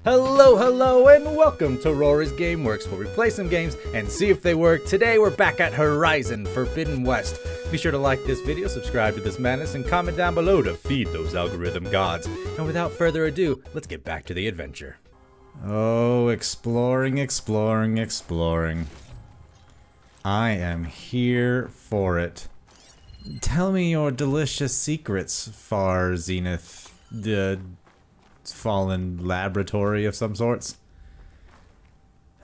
Hello, hello, and welcome to Rory's Gameworks, where we play some games and see if they work. Today we're back at Horizon Forbidden West. Be sure to like this video, subscribe to this madness, and comment down below to feed those algorithm gods. And without further ado, let's get back to the adventure. Oh, exploring, exploring, exploring. I am here for it. Tell me your delicious secrets, Far Zenith, the fallen laboratory of some sorts.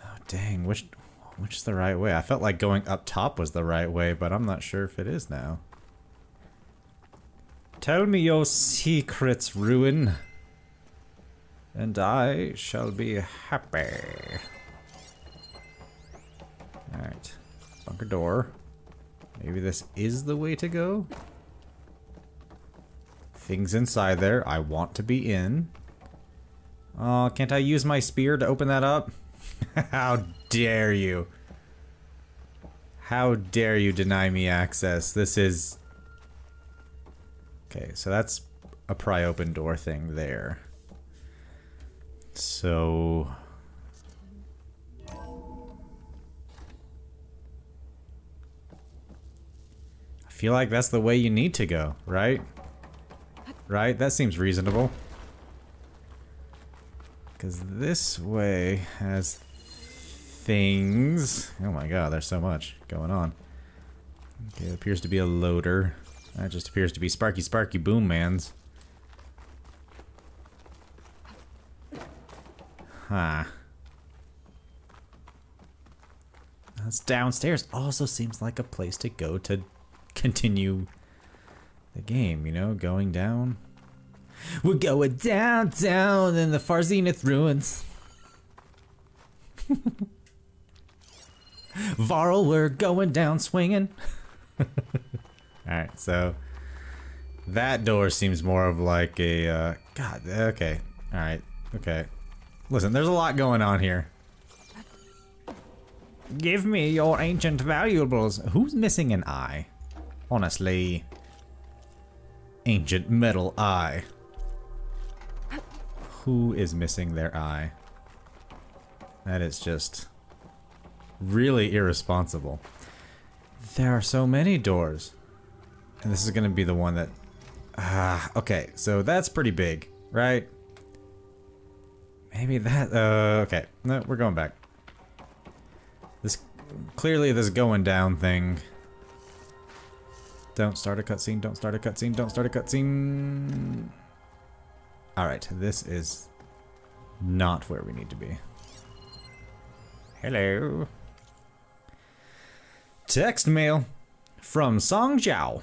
Oh dang, which is the right way? I felt like going up top was the right way, but I'm not sure if it is now. Tell me your secrets, Ruin, and I shall be happy. Alright, bunker door. Maybe this is the way to go? Things inside there I want to be in. Oh, can't I use my spear to open that up? How dare you? How dare you deny me access? This is... Okay, so that's a pry open door thing there. So... I feel like that's the way you need to go, right? Right? That seems reasonable. Because this way has things... Oh my god, there's so much going on. Okay, it appears to be a loader. That just appears to be Sparky Sparky Boom Mans. Huh. That's downstairs. Also seems like a place to go to continue the game, you know? Going down. We're going down, down in the Far Zenith ruins. Varl, we're going down swinging. Alright, so that door seems more of like a, God, okay. Alright, okay. Listen, there's a lot going on here. Give me your ancient valuables. Who's missing an eye? Honestly. Ancient metal eye. Who is missing their eye? That is just really irresponsible. There are so many doors. And this is gonna be the one that... okay, so that's pretty big, right? Maybe that... okay, no, we're going back. This... Clearly this going down thing... Don't start a cutscene, don't start a cutscene, don't start a cutscene... Alright, this is not where we need to be. Hello. Text mail from Song Zhao.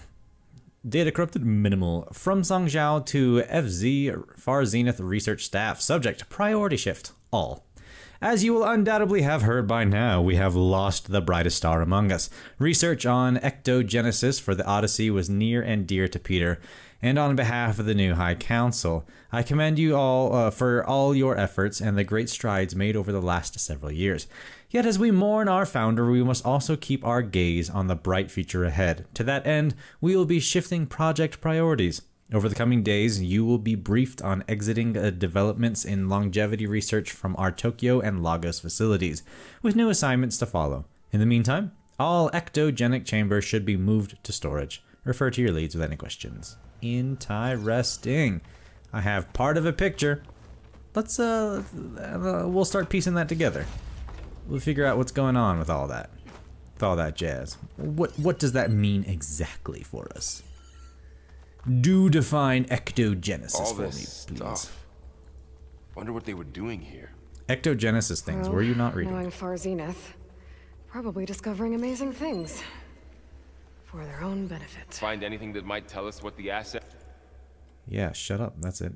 Data corrupted minimal. From Song Zhao to FZ Far Zenith research staff. Subject priority shift all. As you will undoubtedly have heard by now, we have lost the brightest star among us. Research on ectogenesis for the Odyssey was near and dear to Peter, and on behalf of the new High Council, I commend you all for all your efforts and the great strides made over the last several years. Yet as we mourn our founder, we must also keep our gaze on the bright future ahead. To that end, we will be shifting project priorities. Over the coming days, you will be briefed on exiting developments in longevity research from our Tokyo and Lagos facilities, with new assignments to follow. In the meantime, all ectogenic chambers should be moved to storage. Refer to your leads with any questions. Interesting. I have part of a picture. Let's we'll start piecing that together. We'll figure out what's going on with all that. With all that jazz. What does that mean exactly for us? Do define ectogenesis for me, please. Stuff. Wonder what they were doing here. Ectogenesis things, were you not reading? Knowing Far Zenith, probably discovering amazing things. For their own benefit. Find anything that might tell us what the asset... Yeah, shut up, that's it.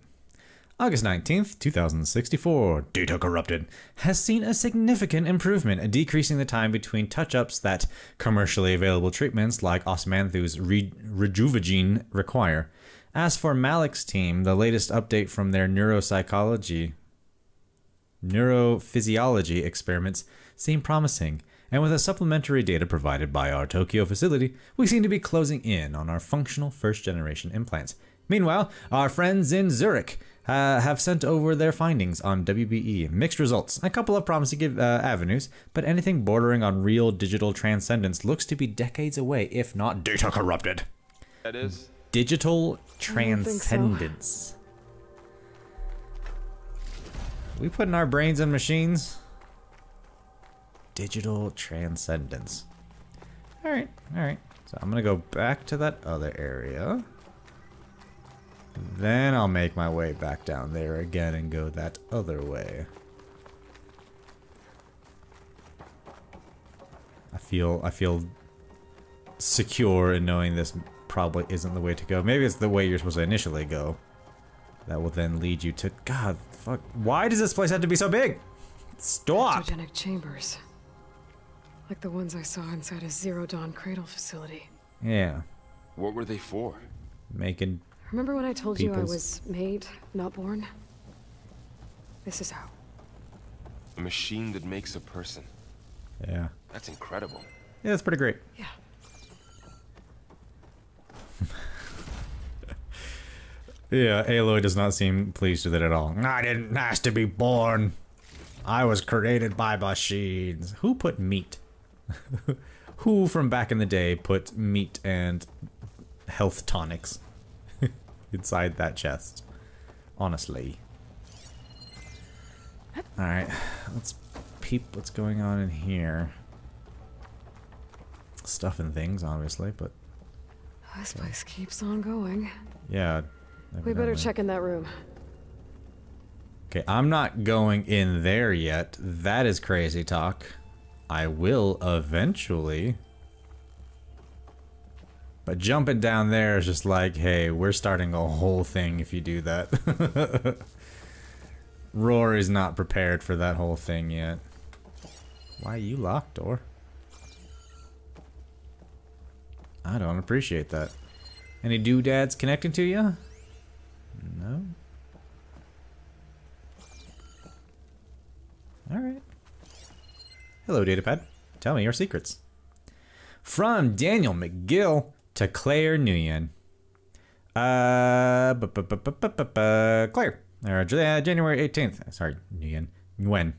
August 19th, 2064, data corrupted, has seen a significant improvement, decreasing the time between touch-ups that commercially available treatments like Osmanthu's Rejuvagene require. As for Malik's team, the latest update from their neurophysiology experiments seem promising, and with the supplementary data provided by our Tokyo facility, we seem to be closing in on our functional first-generation implants. Meanwhile, our friends in Zurich have sent over their findings on WBE. Mixed results. A couple of promising avenues, but anything bordering on real digital transcendence looks to be decades away, if not data corrupted. That is? Digital transcendence. We putting our brains in machines? Digital transcendence. Alright, alright. So I'm gonna go back to that other area. Then I'll make my way back down there again and go that other way. I feel secure in knowing this probably isn't the way to go. Maybe it's the way you're supposed to initially go. That will then lead you to... God, fuck. Why does this place have to be so big? Stop! Cryogenic chambers. Like the ones I saw inside a Zero Dawn cradle facility. Yeah. What were they for? Making... Remember when I told you I was made, not born? This is how. A machine that makes a person. Yeah. That's incredible. Yeah, that's pretty great. Yeah. Yeah, Aloy does not seem pleased with it at all. I didn't ask to be born. I was created by machines. Who put meat? Who from back in the day put meat and health tonics inside that chest? Honestly. Alright, let's peep what's going on in here. Stuff and things, obviously, but... This place keeps on going. Yeah. We better check in that room. Okay, I'm not going in there yet. That is crazy talk. I will eventually. But jumping down there is just like, hey, we're starting a whole thing if you do that. Rory's not prepared for that whole thing yet. Why are you locked, door? I don't appreciate that. Any doodads connecting to you? No. Alright. Hello, datapad. Tell me your secrets. From Daniel McGill to Claire Nguyen. Claire. January 18th. Sorry, Nguyen. Nguyen.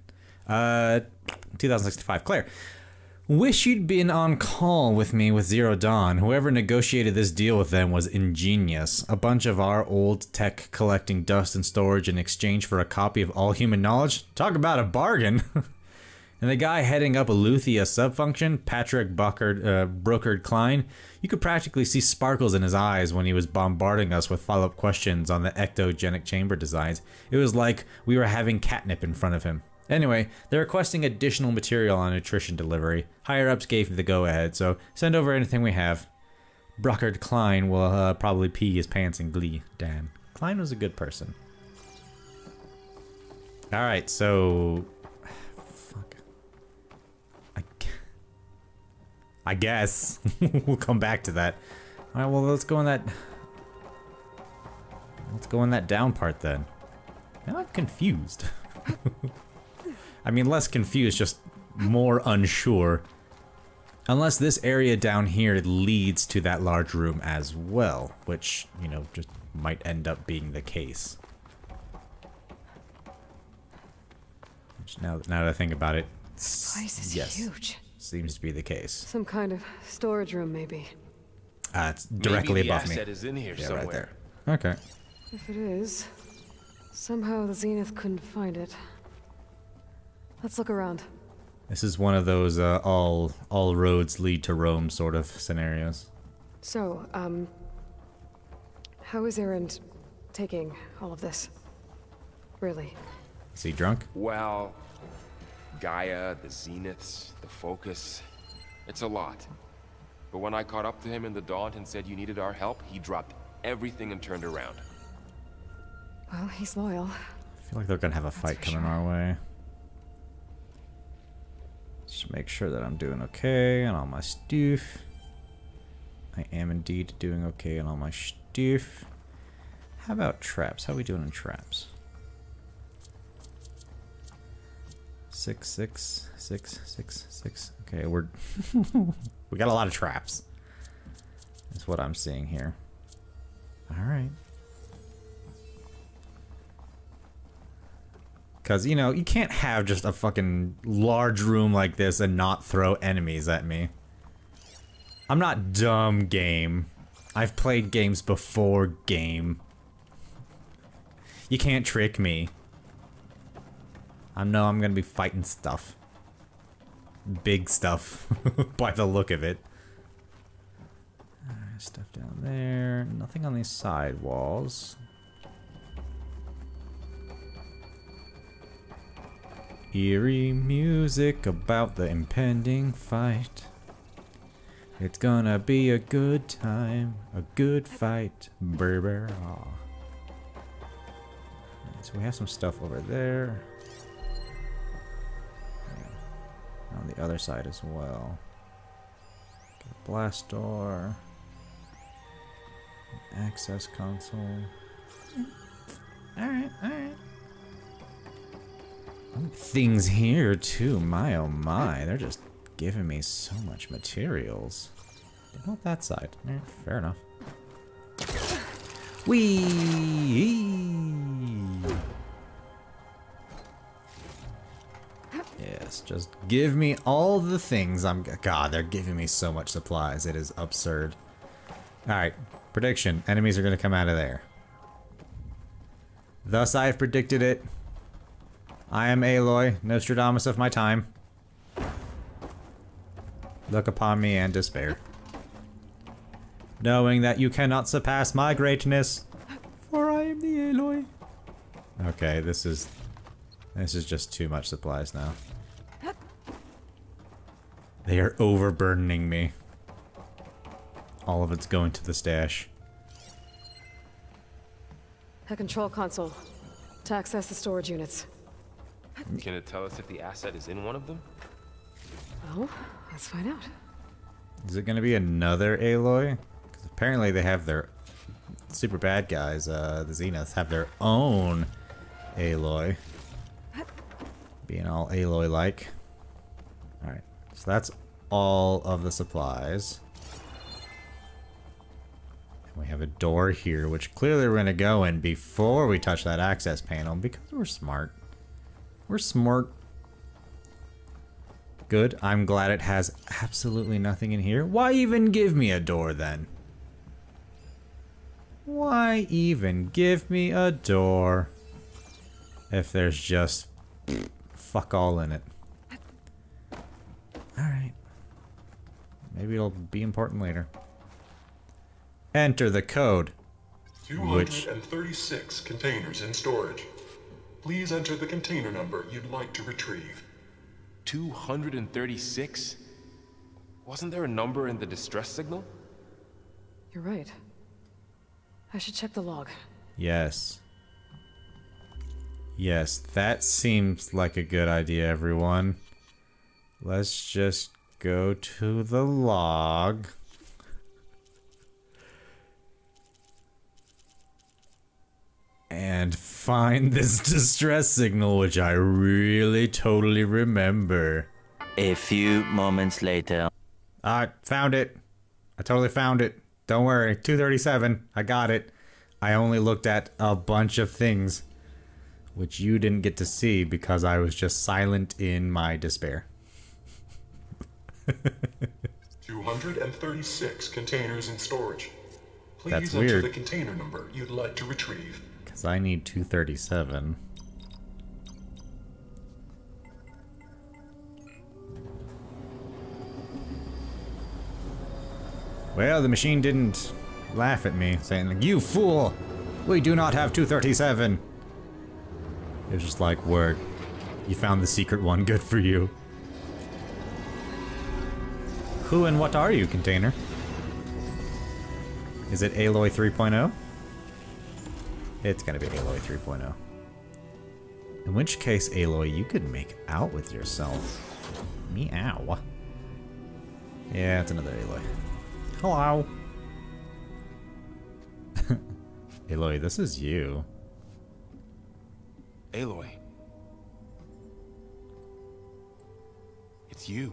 2065. Claire. Wish you'd been on call with me with Zero Dawn. Whoever negotiated this deal with them was ingenious. A bunch of our old tech collecting dust and storage in exchange for a copy of all human knowledge? Talk about a bargain. And the guy heading up Aletheia subfunction, Patrick Brokered Klein, you could practically see sparkles in his eyes when he was bombarding us with follow-up questions on the ectogenic chamber designs. It was like we were having catnip in front of him. Anyway, they're requesting additional material on nutrition delivery. Higher-ups gave the go-ahead, so send over anything we have. Brockard Klein will probably pee his pants in glee. Dan. Klein was a good person. Alright, so... Fuck. I guess. We'll come back to that. Alright, well, let's go in that... Let's go in that down part, then. Now I'm confused. I mean, less confused, just more unsure. Unless this area down here leads to that large room as well, which, you know, just might end up being the case. Which now that I think about it, This place is yes, huge. seems to be the case. Some kind of storage room, maybe. It's directly Maybe the above me. asset is in here Yeah, somewhere. right there. Okay. If it is, somehow the Zenith couldn't find it. Let's look around. This is one of those all roads lead to Rome sort of scenarios. So, how is Erend taking all of this? Really? Is he drunk? Well, Gaia, the Zeniths, the Focus. It's a lot. But when I caught up to him in the Daunt and said you needed our help, he dropped everything and turned around. Well, he's loyal. I feel like they're gonna have a fight coming our way. Just make sure that I'm doing okay on all my stuff. I am indeed doing okay on all my stuff. How about traps? How are we doing in traps? 6, 6, 6, 6, 6. Okay, we're we got a lot of traps. That's what I'm seeing here. All right. Because, you know, you can't have just a fucking large room like this and not throw enemies at me. I'm not dumb, game. I've played games before, game. You can't trick me. I know I'm gonna be fighting stuff. Big stuff, by the look of it. Stuff down there. Nothing on these side walls. Eerie music about the impending fight. It's gonna be a good time, a good fight. Brr, brr, aw. So we have some stuff over there. On the other side as well. Got a blast door. An access console. Alright, alright. Things here too, my oh my. They're just giving me so much materials. Not that side. Fair enough. Whee! Yes, just give me all the things God, they're giving me so much supplies. It is absurd. Alright, prediction. Enemies are gonna come out of there. Thus I have predicted it. I am Aloy, Nostradamus of my time. Look upon me and despair. Knowing that you cannot surpass my greatness, for I am the Aloy. Okay, this is just too much supplies now. They are overburdening me. All of it's going to the stash. A control console. To access the storage units. Can it tell us if the asset is in one of them? Oh, let's find out. Is it gonna be another Aloy? Because apparently they have their super bad guys, the Zeniths, have their own Aloy. Being all Aloy-like. Alright, so that's all of the supplies. And we have a door here, which clearly we're gonna go in before we touch that access panel, because we're smart. We're smart. Good. I'm glad it has absolutely nothing in here. Why even give me a door then? Why even give me a door if there's just fuck all in it? Alright. Maybe it'll be important later. Enter the code. 236 containers in storage. Please enter the container number you'd like to retrieve. 236? Wasn't there a number in the distress signal? You're right. I should check the log. Yes. Yes, that seems like a good idea, everyone. Let's just go to the log. And find this distress signal, which I really totally remember. A few moments later. I found it. I totally found it. Don't worry. 237. I got it. I only looked at a bunch of things, which you didn't get to see because I was just silent in my despair. 236 containers in storage. Please That's enter weird. the container number you'd like to retrieve. Because I need 237. Well, the machine didn't laugh at me, saying, like, "You fool! We do not have 237! It was just like, word. You found the secret one, good for you. Who and what are you, container? Is it Aloy 3.0? It's gonna be Aloy 3.0. In which case, Aloy, you could make out with yourself. Meow. Yeah, it's another Aloy. Hello. Aloy, this is you. Aloy. It's you.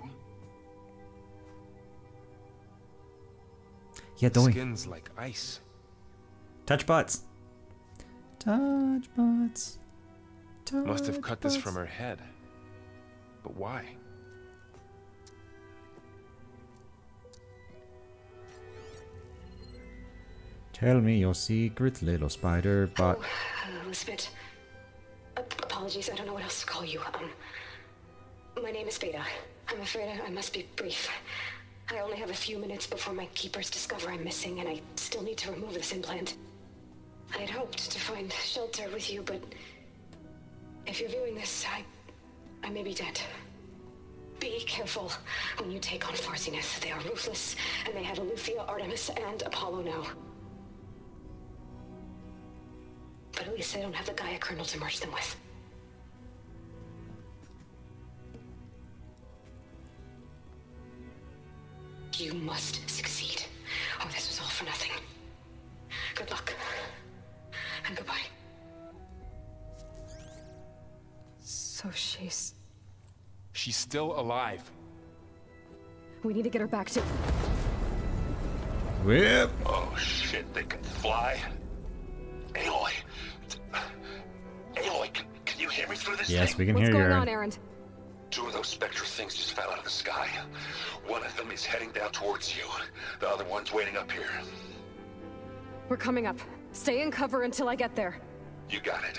Yeah, don't we? Skin's like ice. Touch butts. Touch butts. Must have cut this from her head. But why? Tell me your secret, little spider, but... Oh, Elizabeth. Apologies, I don't know what else to call you. My name is Beta. I'm afraid I must be brief. I only have a few minutes before my keepers discover I'm missing, and I still need to remove this implant. I had hoped to find shelter with you, but... if you're viewing this, I may be dead. Be careful when you take on Far Zenith. They are ruthless, and they have Aletheia, Artemis, and Apollo now. But at least they don't have the Gaia kernel to merge them with. You must succeed, or this was all for nothing. Good luck, and goodbye. So she's... She's still alive. We need to get her back to... Whip! Oh shit, they can fly? Aloy! Aloy, can you hear me through this Yes, thing? we can What's hear you, going on, Aaron. Erend? 2 of those spectral things just fell out of the sky. One of them is heading down towards you. The other one's waiting up here. We're coming up. Stay in cover until I get there. You got it.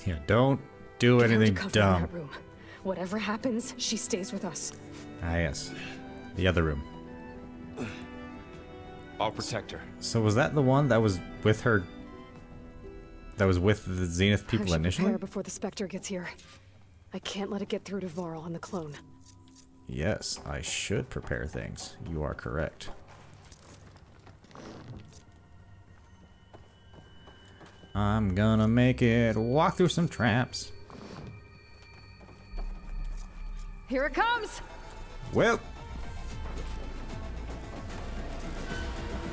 Yeah, don't do Get her to anything cover in dumb. that room. Whatever happens, she stays with us. Ah, yes. The other room. I'll protect her. So was that the one that was with her... that was with the Zenith I people should initially? prepare before the Spectre gets here. I can't let it get through to Varl and the clone. Yes, I should prepare things. You are correct. I'm gonna make it walk through some traps. Here it comes! Well.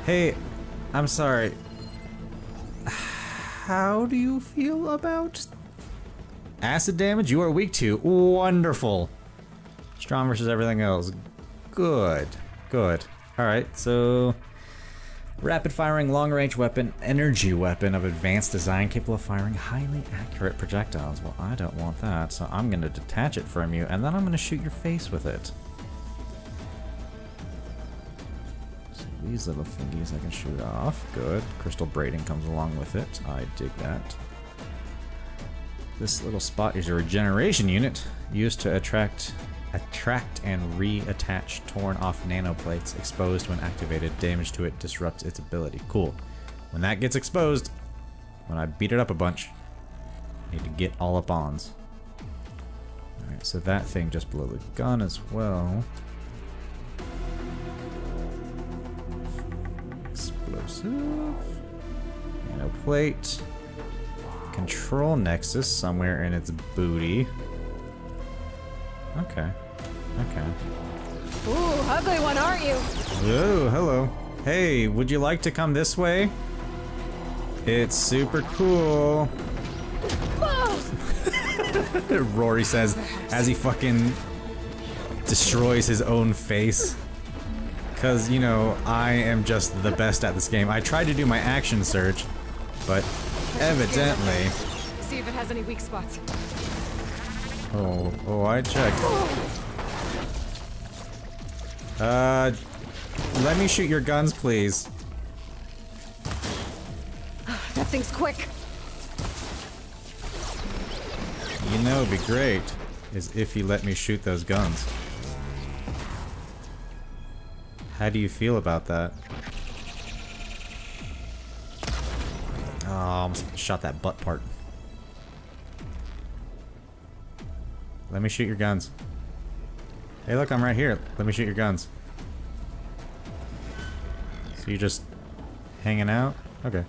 Hey, I'm sorry. How do you feel about acid damage? You are weak to. Wonderful. Strong versus everything else. Good. Good. Alright, so... rapid firing long range weapon, energy weapon of advanced design capable of firing highly accurate projectiles. Well, I don't want that, so I'm gonna detach it from you, and then I'm gonna shoot your face with it. So these little thingies I can shoot off. Good. Crystal braiding comes along with it. I dig that. This little spot is a regeneration unit used to attract and reattach torn off nanoplates exposed when activated. Damage to it disrupts its ability. Cool. When that gets exposed, when I beat it up a bunch, I need to get all up ons. Alright, so that thing just below the gun as well. Explosive. Nanoplate. Control nexus somewhere in its booty. Okay. Okay. Ooh, ugly one, aren't you? Oh, hello. Hey, would you like to come this way? It's super cool. Rory says as he fucking destroys his own face. Cause, you know, I am just the best at this game. I tried to do my action search, but evidently... See if it has any weak spots. Oh, I checked. Let me shoot your guns, please. That thing's quick. You know, it'd be great is if you let me shoot those guns. How do you feel about that? Oh, I almost shot that butt part. Let me shoot your guns. Hey, look, I'm right here. Let me shoot your guns. So you're just hanging out? Okay.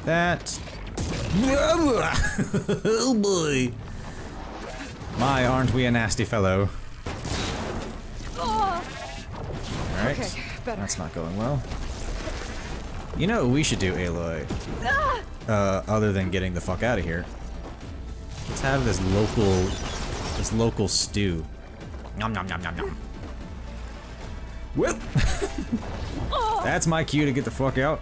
That. Oh boy. My, aren't we a nasty fellow? Alright. Okay, better. That's not going well. You know what we should do, Aloy? Other than getting the fuck out of here. Let's have this local stew. Nom nom nom nom nom. Whoop! That's my cue to get the fuck out.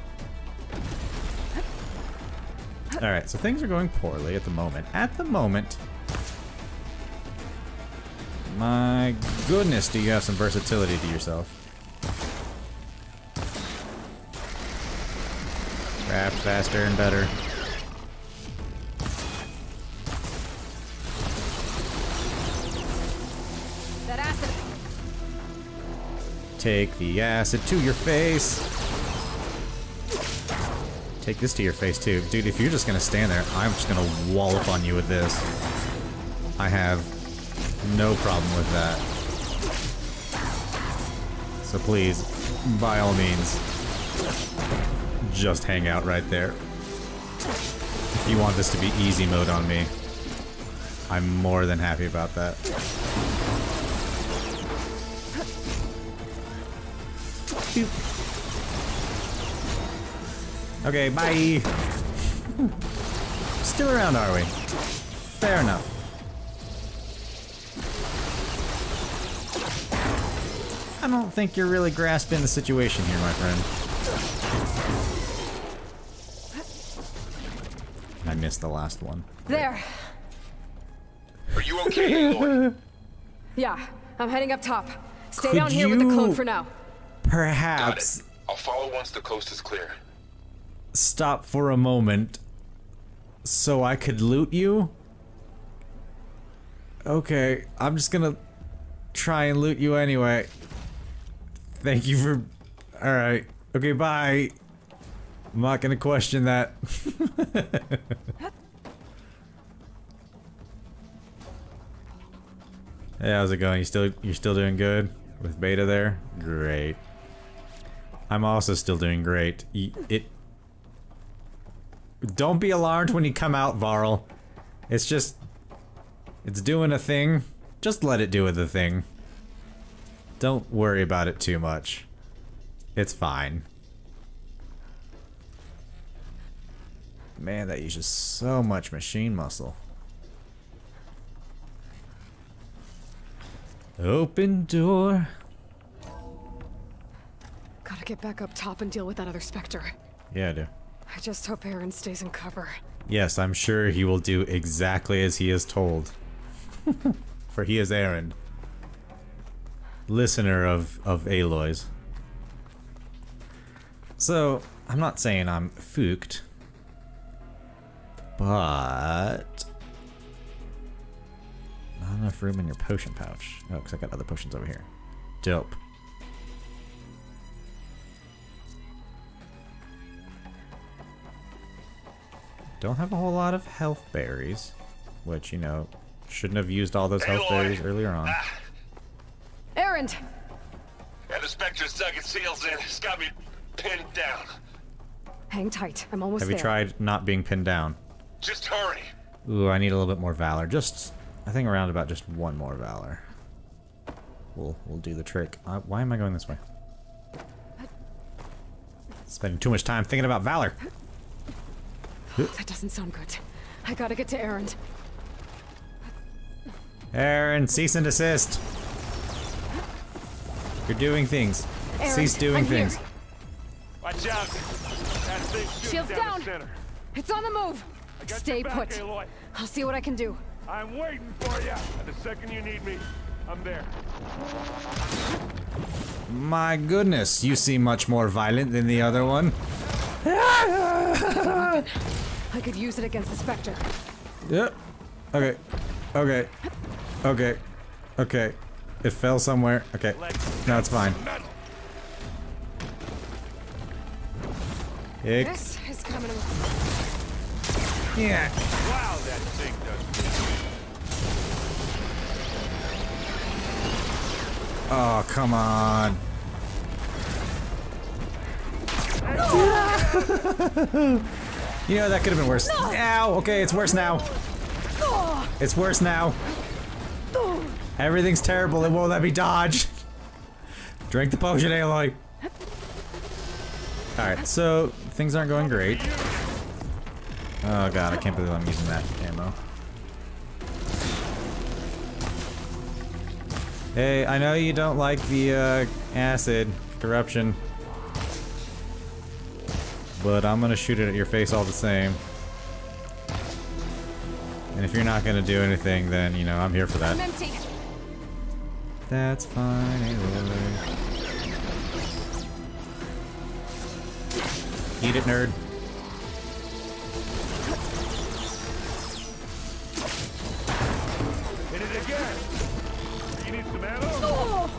Alright, so things are going poorly at the moment. At the moment... My goodness, do you have some versatility to yourself. Craft faster and better. That acid. Take the acid to your face. Take this to your face too. Dude, if you're just gonna stand there, I'm just gonna wallop on you with this. I have no problem with that. So please, by all means, just hang out right there. If you want this to be easy mode on me, I'm more than happy about that. Okay, bye! Still around, are we? Fair enough. I don't think you're really grasping the situation here, my friend. I missed the last one. There. Are you okay, Aloy? Yeah, I'm heading up top. Stay Could down here with the you- clone for now. Got Perhaps it. I'll follow once the coast is clear. stop for a moment so I could loot you? Okay, I'm just gonna try and loot you anyway. Thank you for... Alright. Okay, bye. I'm not gonna question that. Hey, how's it going? You're still doing good with beta there? Great. I'm also still doing great. Don't be alarmed when you come out, Varl. It's just... It's doing a thing. Just let it do the thing. Don't worry about it too much. It's fine. Man, that uses so much machine muscle. Open door. Gotta get back up top and deal with that other Spectre. Yeah, I do. I just hope Aaron stays in cover. Yes, I'm sure he will do exactly as he is told. For he is Aaron. Listener of Aloy's. So, I'm not saying I'm fooked. But... not enough room in your potion pouch. Oh, because I got other potions over here. Dope. Don't have a whole lot of health berries. Which, you know, shouldn't have used all those health berries earlier on. Aaron! And the Spectre's dug its heels in. It's got me pinned down. Hang tight, I'm almost Have there. you tried not being pinned down? Just hurry. Ooh, I need a little bit more valor. Just, I think around about just one more valor. We'll do the trick. Why am I going this way? Spending too much time thinking about valor. That doesn't sound good. I gotta get to Aaron. Aaron, cease and desist. You're doing things. Aaron, Cease doing I'm here. things. Watch out. That thing's shooting Shields down. the center. It's on the move! I got Stay your back, put. Aloy. I'll see what I can do. I'm waiting for you. And the second you need me, I'm there. My goodness, you seem much more violent than the other one. I could use it against the Spectre. Yep. Okay. Okay. Okay. Okay. It fell somewhere. Okay. No, it's fine. Ick. This is coming. Yeah. Wow, that thing does. Oh, come on. You know, that could have been worse. Ow! Okay, it's worse now. It's worse now. Everything's terrible. It won't let me dodge. Drink the potion, Aloy. Alright, so things aren't going great. Oh god, I can't believe I'm using that ammo. Hey, I know you don't like the acid corruption, but I'm gonna shoot it at your face all the same. And if you're not gonna do anything, then, you know, I'm here for that. I'm empty. That's fine, Aloy. Eat it, nerd. Hit it again. You need some ammo?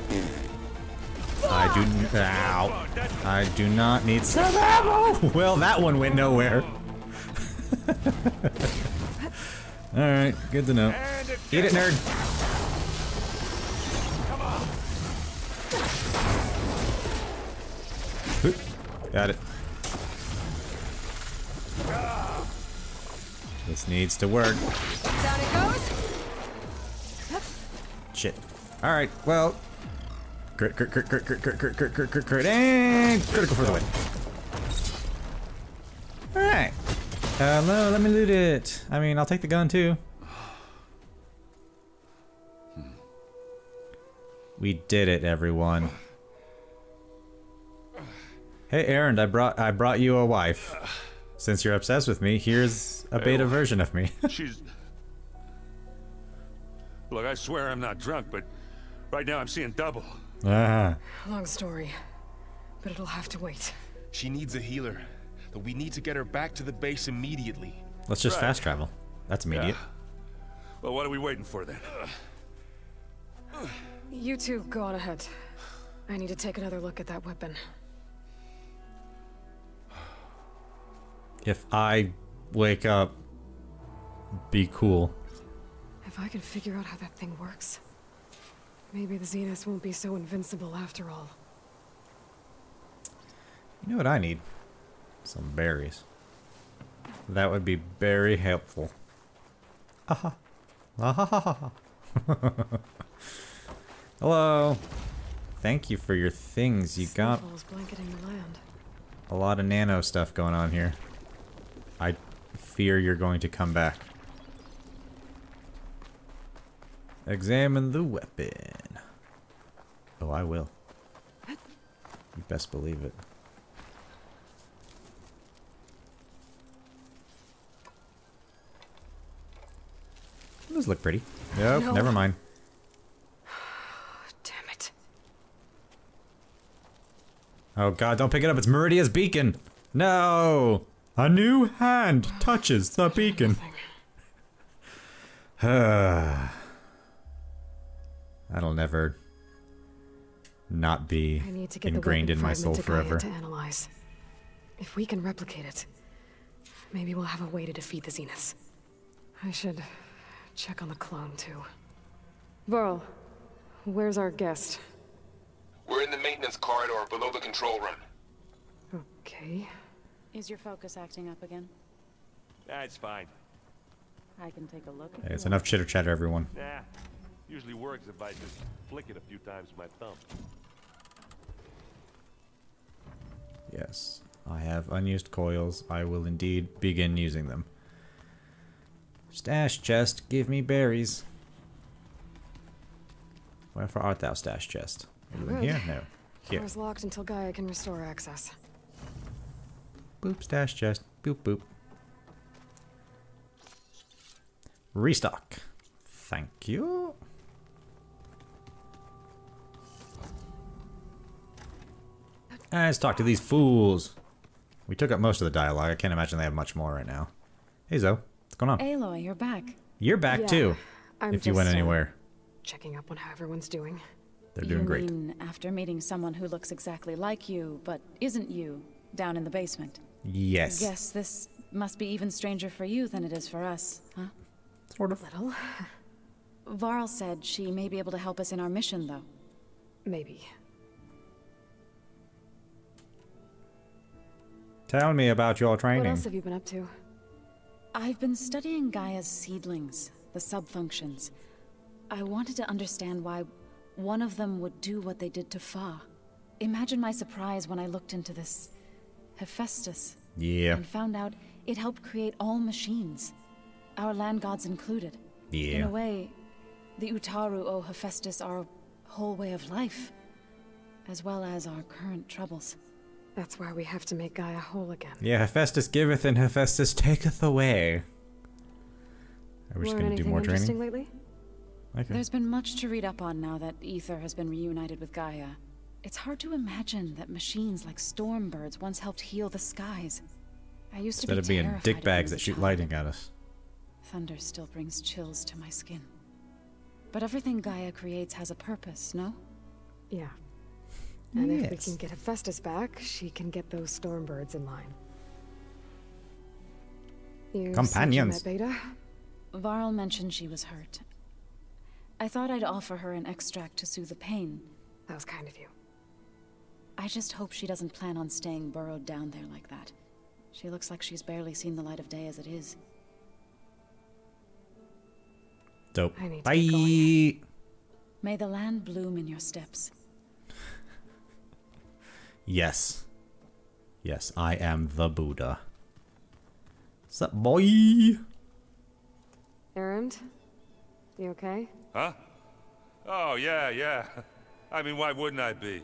I do not need some ammo. Well, that one went nowhere. All right, good to know. Eat it, nerd. Come on. Got it. This needs to work. Down it goes. Shit. All right. Well. Crit, and critical for the win. All right. No, let me loot it. I mean, I'll take the gun too. We did it, everyone. Hey, Aaron, I brought you a wife. Since you're obsessed with me, here's a beta version of me. She's... Look, I swear I'm not drunk, but right now I'm seeing double. Long story, but it'll have to wait. She needs a healer, but we need to get her back to the base immediately. Let's just fast travel. That's immediate. Well, what are we waiting for then? You two go on ahead. I need to take another look at that weapon. If I wake up, be cool. If I can figure out how that thing works, maybe the Zeniths won't be so invincible after all. You know what I need? Some berries. That would be very helpful. Aha. Aha. Hello. Thank you for your things. You got blanketing the land. a lot of nano stuff going on here. I fear you're going to come back. Examine the weapon. Oh, I will. You best believe it. Those look pretty. Yep, No. never mind. Damn it. Oh god, don't pick it up. It's Meridia's beacon. No! A new hand touches the beacon. That'll never not be I need to get ingrained the in my soul forever. To analyze. If we can replicate it, maybe we'll have a way to defeat the Zeniths. I should check on the clone too. Varl, where's our guest? We're in the maintenance corridor below the control room. Okay. Is your focus acting up again? That's fine. I can take a look at Hey, it's enough chitter chatter, everyone. Nah. Usually works if I just flick it a few times with my thumb. Yes, I have unused coils. I will indeed begin using them. Stash chest, give me berries. Wherefore art thou, stash chest? Are you in here? No. Here. Door's locked until Gaia can restore access. Boop, stash chest. Boop, boop. Restock. Thank you. Let's talk to these fools. We took up most of the dialogue. I can't imagine they have much more right now. Hey, Zoe. What's going on? Aloy, you're back. You're back, Yeah, too. I'm If you went just, anywhere. Checking up on how everyone's doing. They're doing great. You mean after meeting someone who looks exactly like you, but isn't you, down in the basement? Yes. Guess this must be even stranger for you than it is for us, huh? Sort of. Little? Varl said she may be able to help us in our mission, though. Maybe. Tell me about your training. What else have you been up to? I've been studying Gaia's seedlings, the subfunctions. I wanted to understand why one of them would do what they did to Fa. Imagine my surprise when I looked into this Hephaestus. Yeah. And found out it helped create all machines, our land gods included. Yeah. In a way, the Utaru owe Hephaestus our whole way of life, as well as our current troubles. That's why we have to make Gaia whole again. Yeah, Hephaestus giveth and Hephaestus taketh away. Are we just Learn gonna do anything more interesting training? lately? Okay. There's been much to read up on now that Ether has been reunited with Gaia. It's hard to imagine that machines like Stormbirds once helped heal the skies. I used to be Instead of being terrified dick of bags them that as a shoot child. lightning at us. Thunder still brings chills to my skin. But everything Gaia creates has a purpose, no? Yeah. And if we Yes. can get Hephaestus back, she can get those Stormbirds in line. You Companions. said you met Beta? Varl mentioned she was hurt. I thought I'd offer her an extract to soothe the pain. That was kind of you. I just hope she doesn't plan on staying burrowed down there like that. She looks like she's barely seen the light of day as it is. Dope. I need to Bye. get going. May the land bloom in your steps. Yes. Yes, I am the Buddha. Sup, boy? Errand? You okay? Huh? Oh, yeah. I mean, why wouldn't I be?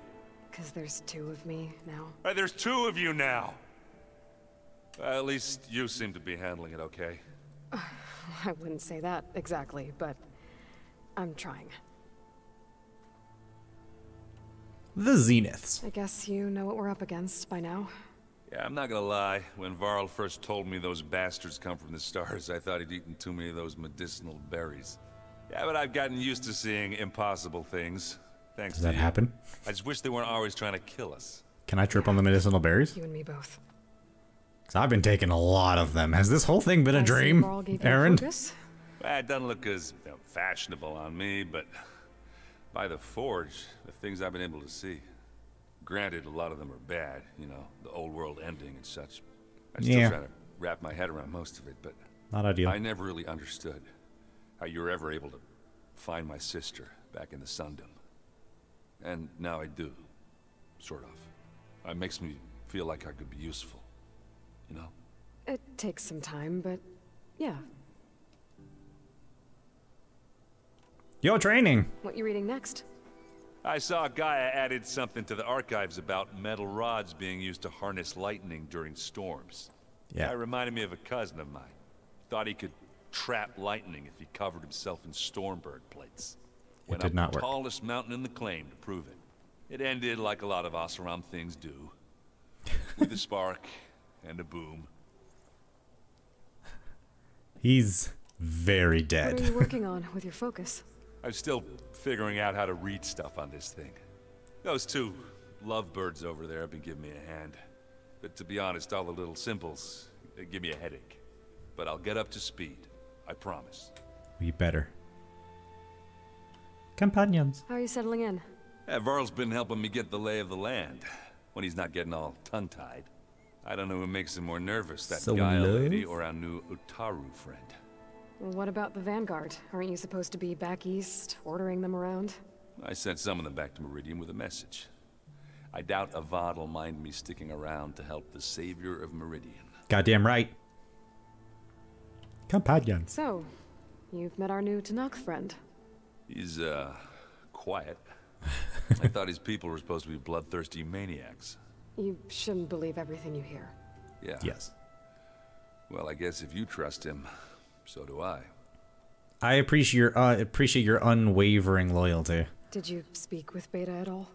Because there's two of me now. Right, there's two of you now. At least you seem to be handling it okay. I wouldn't say that exactly, but I'm trying. The Zeniths. I guess you know what we're up against by now. Yeah, I'm not gonna lie. When Varl first told me those bastards come from the stars, I thought he'd eaten too many of those medicinal berries. Yeah, but I've gotten used to seeing impossible things. Thanks Does to that you. happen? I just wish they weren't always trying to kill us. Can I trip on the medicinal berries? You and me both. Because I've been taking a lot of them. Has this whole thing been a I see dream, Varl gave you Aaron? focus. Well, it doesn't look as fashionable on me, but by the Forge, the things I've been able to see. Granted, a lot of them are bad, you know, the old world ending and such. I'm still Yeah. trying to wrap my head around most of it, but Not ideal. I never really understood how you were ever able to find my sister back in the Sundom. And now I do, sort of. It makes me feel like I could be useful, you know? It takes some time, but yeah. Yo, training. What you reading next? I saw Gaia added something to the archives about metal rods being used to harness lightning during storms. Yeah. That reminded me of a cousin of mine. Thought he could trap lightning if he covered himself in Stormbird plates. It did not the work. tallest mountain in the claim to prove it. It ended like a lot of Oseram things do. With a spark and a boom. He's very What dead. are you working on with your focus? I'm still figuring out how to read stuff on this thing. Those two lovebirds over there have been giving me a hand. But to be honest, all the little symbols, they give me a headache. But I'll get up to speed. I promise. We better. Companions. How are you settling in? Yeah, Varl's been helping me get the lay of the land. When he's not getting all tongue-tied. I don't know who makes him more nervous, that So Gaia love? lady or our new Utaru friend. What about the Vanguard? Aren't you supposed to be back east, ordering them around? I sent some of them back to Meridian with a message. I doubt Avad will mind me sticking around to help the savior of Meridian. Goddamn right. Companions. So, you've met our new Tanakh friend. He's, quiet. I thought his people were supposed to be bloodthirsty maniacs. You shouldn't believe everything you hear. Yeah. Yes. Well, I guess if you trust him, so do I. I appreciate your unwavering loyalty. Did you speak with Beta at all?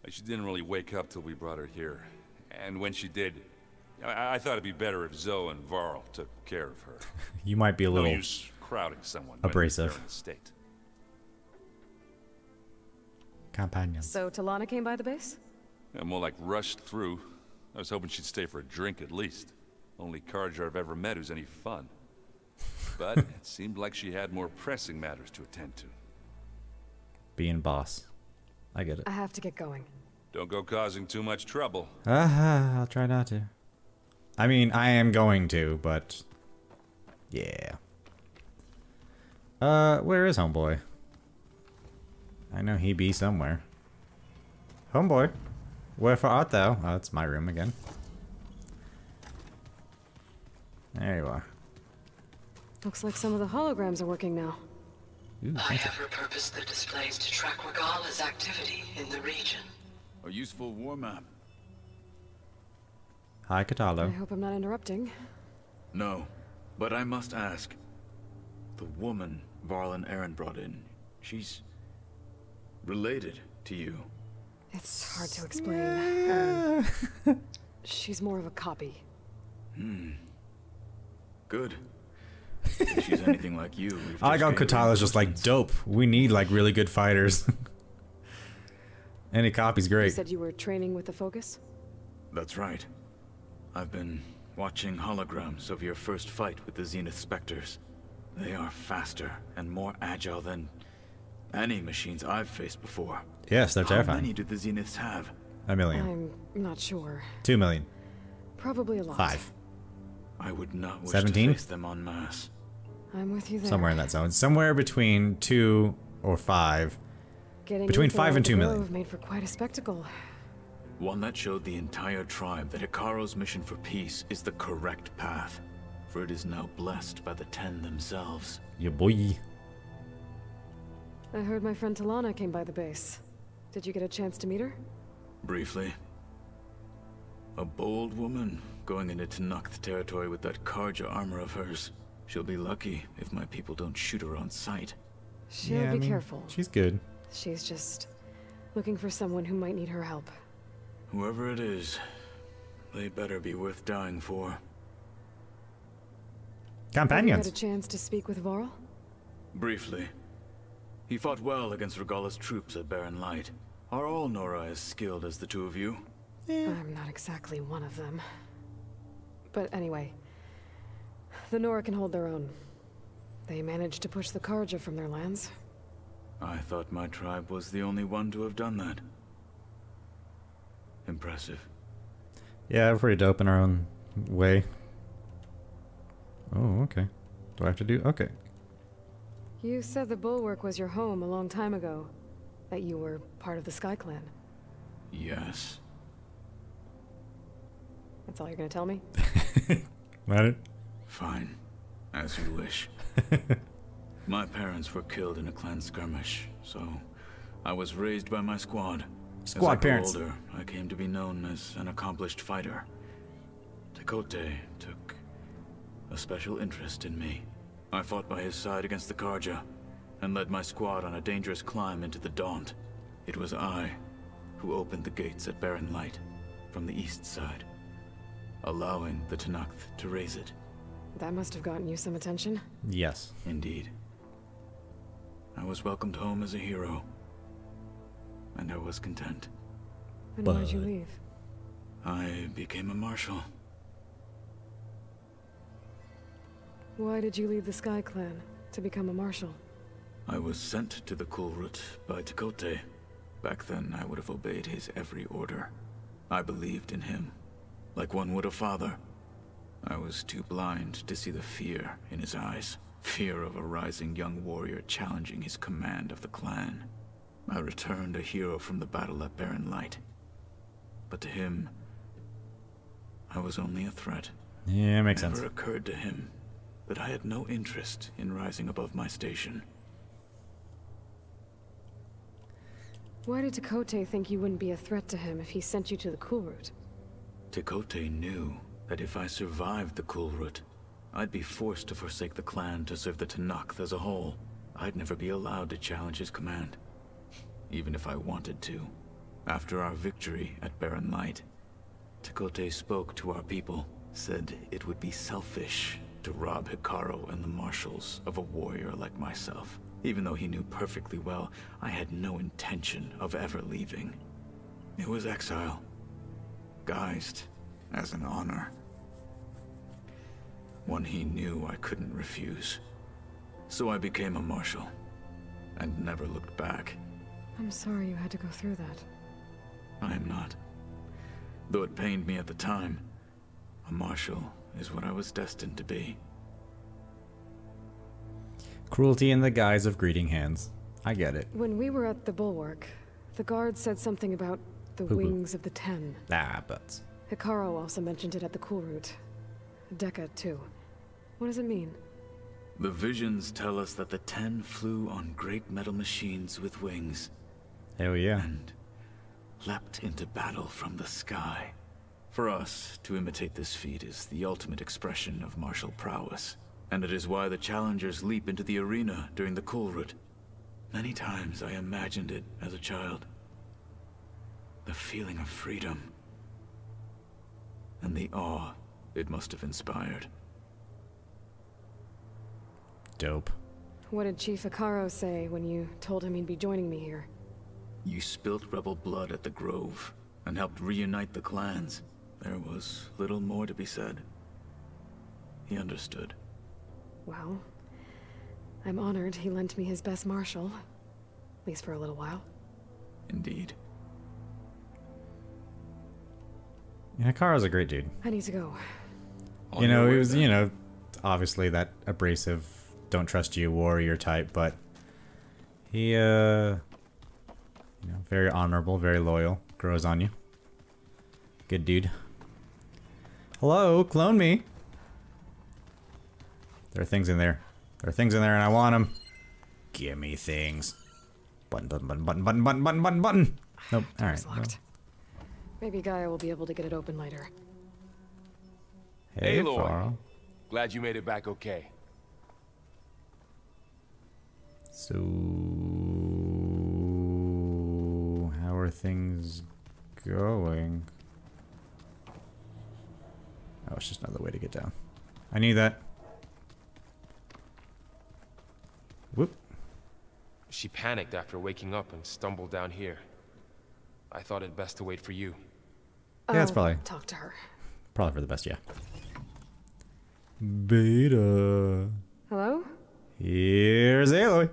She didn't really wake up till we brought her here. And when she did, I thought it'd be better if Zoe and Varl took care of her. You might be a No little use crowding someone when abrasive. they're in the state. companions. So Talana came by the base? Yeah, more like rushed through. I was hoping she'd stay for a drink at least. Only Carja I've ever met who's any fun. But it seemed like she had more pressing matters to attend to. Being boss. I get it. I have to get going. Don't go causing too much trouble. I'll try not to. I mean, I am going to, but... yeah. Where is Homeboy? I know he be somewhere. Homeboy, wherefore art thou? Oh, it's my room again. There you are. Looks like some of the holograms are working now. Ooh, I have repurposed the displays to track Regala's activity in the region. A useful war map. hi, I Katalo. hope I'm not interrupting. No, but I must ask. The woman Varl and Aaron brought in, she's related to you. It's hard to explain. She's more of a copy. Good. If she's anything like you, I like how Katala's just like, dope. We need like really good fighters. Any copy's You great. said you were training with the Focus? That's right. I've been watching holograms of your first fight with the Zenith Spectres. They are faster and more agile than any machines I've faced before. Yes, they're terrifying. How many do the Zeniths have? 1 million. I'm not sure. 2 million. Probably a lot. 5. I would not wish 17? to face them en masse. I'm with you there. Somewhere in that zone. Somewhere between 2 or 5. Getting Between info 5 out and the 2 million. Grove made for quite a spectacle. One that showed the entire tribe that Hikaro's mission for peace is the correct path, for it is now blessed by the Ten themselves. Yeah, boy. I heard my friend Talana came by the base. Did you get a chance to meet her? Briefly. A bold woman going into Tenakth territory with that Karja armor of hers. She'll be lucky if my people don't shoot her on sight. She'll be careful. She's good. She's just looking for someone who might need her help. Whoever it is, they better be worth dying for. Have you had Companions. a chance to speak with Varl? Briefly. He fought well against Regala's troops at Barren Light. Are all Nora as skilled as the two of you? I'm not exactly one of them. But anyway, the Nora can hold their own. They managed to push the Karja from their lands. I thought my tribe was the only one to have done that. Impressive. Yeah, we're pretty dope in our own way. Oh, okay. Do I have to do? Okay. You said the Bulwark was your home a long time ago. That you were part of the Sky Clan. Yes. That's all you're gonna tell me? Matter? Fine. As you wish. My parents were killed in a clan skirmish, so I was raised by my squad. Squad as I grew parents. older, I came to be known as an accomplished fighter. Tekote took a special interest in me. I fought by his side against the Karja, and led my squad on a dangerous climb into the Daunt. It was I who opened the gates at Barren Light from the east side, allowing the Tenakth to raise it. That must have gotten you some attention. Yes. Indeed. I was welcomed home as a hero, and I was content. And why'd you leave? I became a marshal. Why did you leave the Sky Clan to become a marshal? I was sent to the Kulrut by Tekote. Back then, I would have obeyed his every order. I believed in him, like one would a father. I was too blind to see the fear in his eyes. Fear of a rising young warrior challenging his command of the clan. I returned a hero from the battle at Barren Light. But to him, I was only a threat. Yeah, makes It sense. never occurred to him that I had no interest in rising above my station. Why did Tekote think you wouldn't be a threat to him if he sent you to the Kulrut? Tekote knew that if I survived the Kulrut, I'd be forced to forsake the clan to serve the Tenakth as a whole. I'd never be allowed to challenge his command, even if I wanted to. After our victory at Barren Light, Tekote spoke to our people, said it would be selfish to rob Hikaro and the marshals of a warrior like myself. Even though he knew perfectly well I had no intention of ever leaving. It was exile, guised as an honor. One he knew I couldn't refuse. So I became a marshal, and never looked back. I'm sorry you had to go through that. I am not. Though it pained me at the time, a marshal is what I was destined to be. Cruelty in the guise of greeting hands. I get it. When we were at the Bulwark, the guard said something about the Poo-poo. wings of the Ten. Ah, but... Hikaro also mentioned it at the Kulrut. Dekka, too. What does it mean? The visions tell us that the Ten flew on great metal machines with wings. Hell yeah. And leapt into battle from the sky. For us, to imitate this feat is the ultimate expression of martial prowess. And it is why the challengers leap into the arena during the Kulrut. Many times I imagined it as a child. The feeling of freedom. And the awe it must have inspired. Dope. What did Chief Akaro say when you told him he'd be joining me here? You spilt rebel blood at the Grove, and helped reunite the clans. There was little more to be said. He understood. Well, I'm honored he lent me his best marshal. At least for a little while. Indeed. Yeah, Kara's a great dude. I need to go. You know, he was, you know, obviously that abrasive, don't trust you warrior type, but he, you know, very honorable, very loyal, grows on you. Good dude. Hello, clone me. There are things in there. There are things in there and I want them. Give me things. Button, button, button, button, button, button, button, button, button. Nope, alright. Locked. Maybe Gaia will be able to get it open later. Hey, Aloy. Farl. Glad you made it back okay. So, how are things going? Oh, it's just another way to get down. I need that. Whoop. She panicked after waking up and stumbled down here. I thought it best to wait for you. Yeah, it's probably talk to her. Probably for the best, yeah. Beta. Hello? Here's Aloy.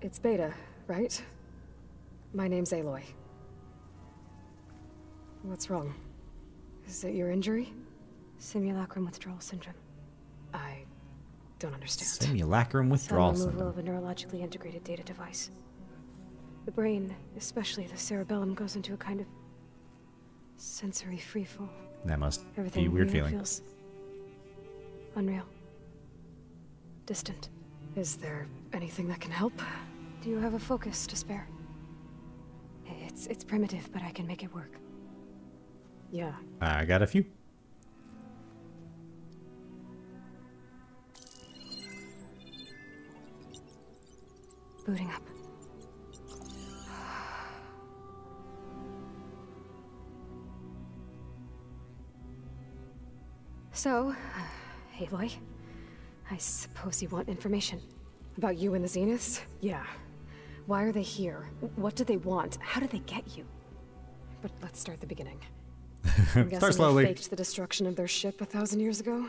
It's Beta, right? My name's Aloy. What's wrong? Is it your injury? Simulacrum withdrawal syndrome. I don't understand. Simulacrum withdrawal Some syndrome. removal of a neurologically integrated data device. The brain, especially the cerebellum, goes into a kind of sensory freefall. That must Everything be a weird real feeling. feels unreal. Distant. Is there anything that can help? Do you have a focus to spare? It's primitive, but I can make it work. Yeah. I got a few. Booting up. So, Aloy, I suppose you want information. About you and the Zeniths? Yeah. Why are they here? What do they want? How did they get you? But let's start the beginning. I'm guessing Start slowly. they faked the destruction of their ship 1,000 years ago?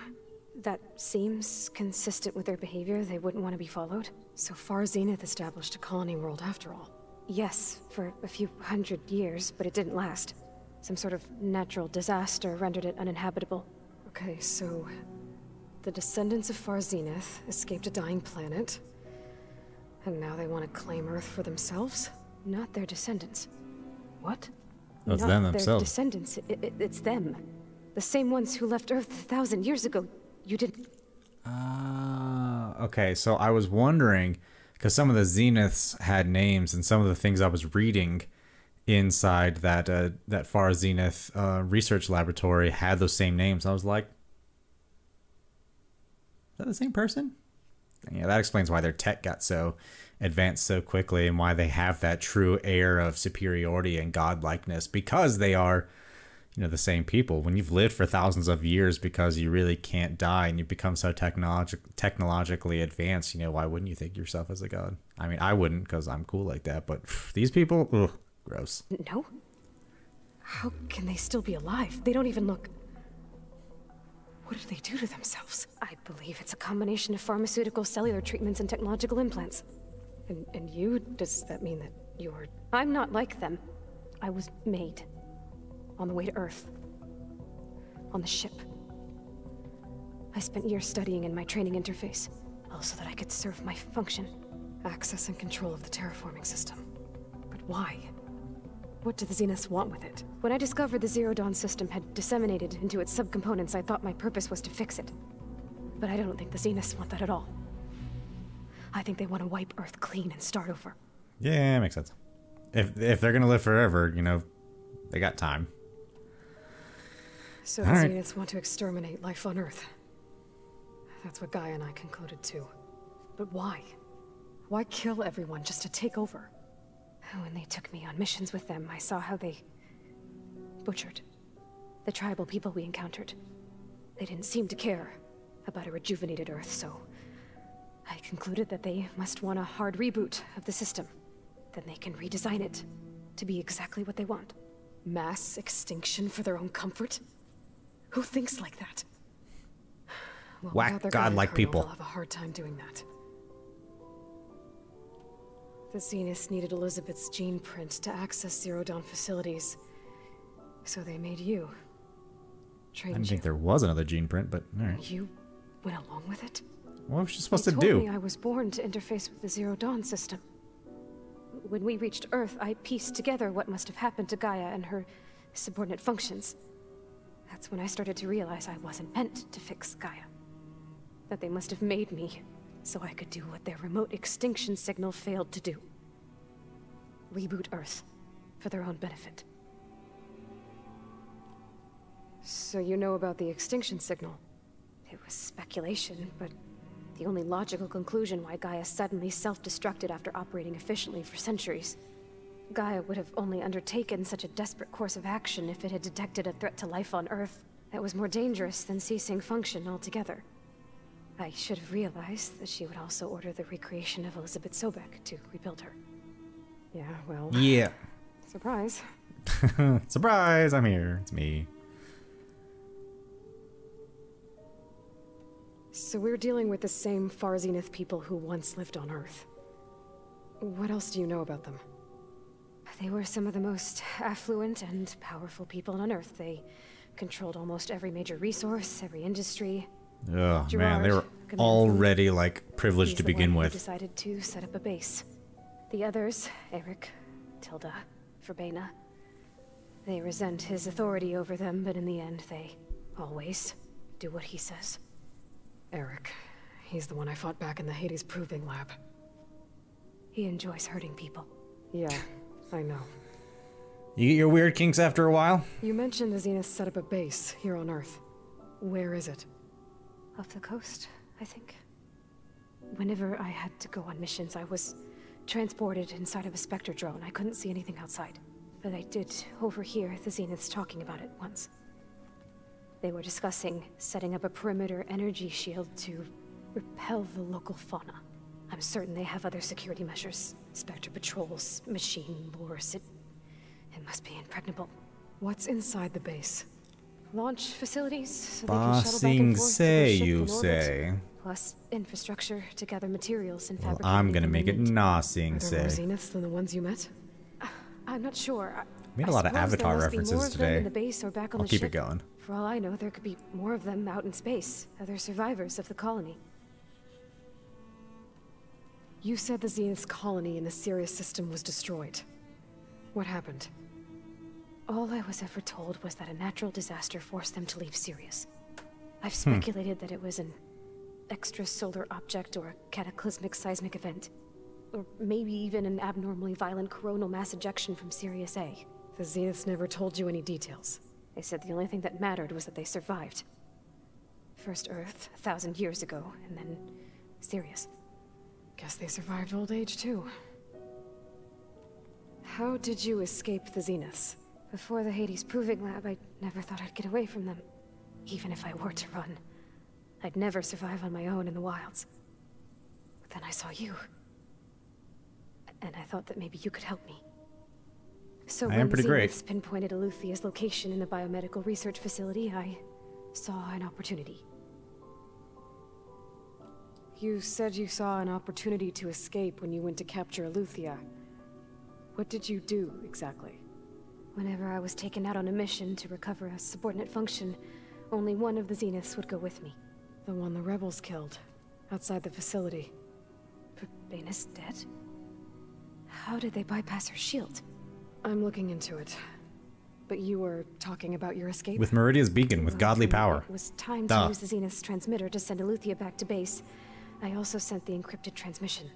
That seems consistent with their behavior. They wouldn't want to be followed. So Far Zenith established a colony world after all. Yes, for a few hundred years, but it didn't last. Some sort of natural disaster rendered it uninhabitable. Okay, so the descendants of Far Zenith escaped a dying planet, and now they want to claim Earth for themselves? Not their descendants. What? Oh, it's Not them their themselves. descendants. It's them. The same ones who left Earth 1,000 years ago. You didn't. Okay, so I was wondering, because some of the Zeniths had names, and some of the things I was reading inside that Far Zenith research laboratory had those same names. I was like, is that the same person? Yeah, that explains why their tech got so advanced so quickly and why they have that true air of superiority and godlikeness, because they are, you know, the same people. When you've lived for thousands of years because you really can't die and you become so technologically advanced, you know, why wouldn't you think yourself as a god? I mean, I wouldn't, because I'm cool like that, but these people, ugh, gross. No? How can they still be alive? They don't even look... What did they do to themselves? I believe it's a combination of pharmaceutical, cellular treatments, and technological implants. And you? Does that mean that you're... I'm not like them. I was made. On the way to Earth. On the ship. I spent years studying in my training interface, all so that I could serve my function. Access and control of the terraforming system. But why? What do the Zeniths want with it? When I discovered the Zero Dawn system had disseminated into its subcomponents, I thought my purpose was to fix it. But I don't think the Zeniths want that at all. I think they want to wipe Earth clean and start over. Yeah, makes sense. If they're gonna live forever, you know, they got time. So the Zeniths want to exterminate life on Earth. That's what Gaia and I concluded too. But why? Why kill everyone just to take over? When they took me on missions with them, I saw how they butchered the tribal people we encountered. They didn't seem to care about a rejuvenated Earth, so I concluded that they must want a hard reboot of the system. Then they can redesign it to be exactly what they want. Mass extinction for their own comfort? Who thinks like that? Well, whack godlike people. They'll have a hard time doing that. The Zeniths needed Elizabeth's gene print to access Zero Dawn facilities, so they made you. I didn't think there was another gene print, but alright. You went along with it? What was she supposed to They do? told me I was born to interface with the Zero Dawn system. When we reached Earth, I pieced together what must have happened to Gaia and her subordinate functions. That's when I started to realize I wasn't meant to fix Gaia. That they must have made me so I could do what their remote extinction signal failed to do. Reboot Earth for their own benefit. So you know about the extinction signal? It was speculation, but the only logical conclusion why Gaia suddenly self-destructed after operating efficiently for centuries. Gaia would have only undertaken such a desperate course of action if it had detected a threat to life on Earth that was more dangerous than ceasing function altogether. I should have realized that she would also order the recreation of Elizabeth Sobek to rebuild her. Yeah, well... Yeah. Surprise. Surprise, I'm here. It's me. So we're dealing with the same Far Zenith people who once lived on Earth. What else do you know about them? They were some of the most affluent and powerful people on Earth. They controlled almost every major resource, every industry. Oh Gerard, man, they were already like privileged to begin with. Decided to set up a base. The others, Eric, Tilda, Verbena, they resent his authority over them, but in the end, they always do what he says. Eric, he's the one I fought back in the Hades Proving Lab. He enjoys hurting people. Yeah, I know. You get your weird kinks after a while? You mentioned the Zenith set up a base here on Earth. Where is it? Off the coast, I think. Whenever I had to go on missions, I was transported inside of a Spectre drone. I couldn't see anything outside. But I did overhear the Zeniths talking about it once. They were discussing setting up a perimeter energy shield to repel the local fauna. I'm certain they have other security measures. Spectre patrols, machine lures. It must be impregnable. What's inside the base? Launch facilities, so they can shuttle back and forth to their ship in orbit. Plus infrastructure to gather materials and fabricate. I'm gonna make it Nossing Are there more Zeniths than the ones you met? I'm not sure. We had a lot of Avatar references today. In the base or back on I'll the keep ship. it going. For all I know, there could be more of them out in space. Other survivors of the colony. You said the Zenith's colony in the Sirius system was destroyed. What happened? All I was ever told was that a natural disaster forced them to leave Sirius. I've speculated that it was an extrasolar object or a cataclysmic seismic event. Or maybe even an abnormally violent coronal mass ejection from Sirius A. The Zeniths never told you any details. They said the only thing that mattered was that they survived. First Earth, 1,000 years ago, and then Sirius. Guess they survived old age too. How did you escape the Zeniths? Before the Hades Proving Lab, I never thought I'd get away from them. Even if I were to run. I'd never survive on my own in the wilds. But then I saw you. And I thought that maybe you could help me. So when the Zeniths pinpointed Aluthia's location in the biomedical research facility, I saw an opportunity. You said you saw an opportunity to escape when you went to capture Aluthia. What did you do, exactly? Whenever I was taken out on a mission to recover a subordinate function, only one of the Zeniths would go with me. The one the rebels killed, outside the facility. Verbena's dead? How did they bypass her shield? I'm looking into it. But you were talking about your escape? With Meridia's beacon, with godly power. It was time to use the Zenith's transmitter to send Aluthia back to base. I also sent the encrypted transmission.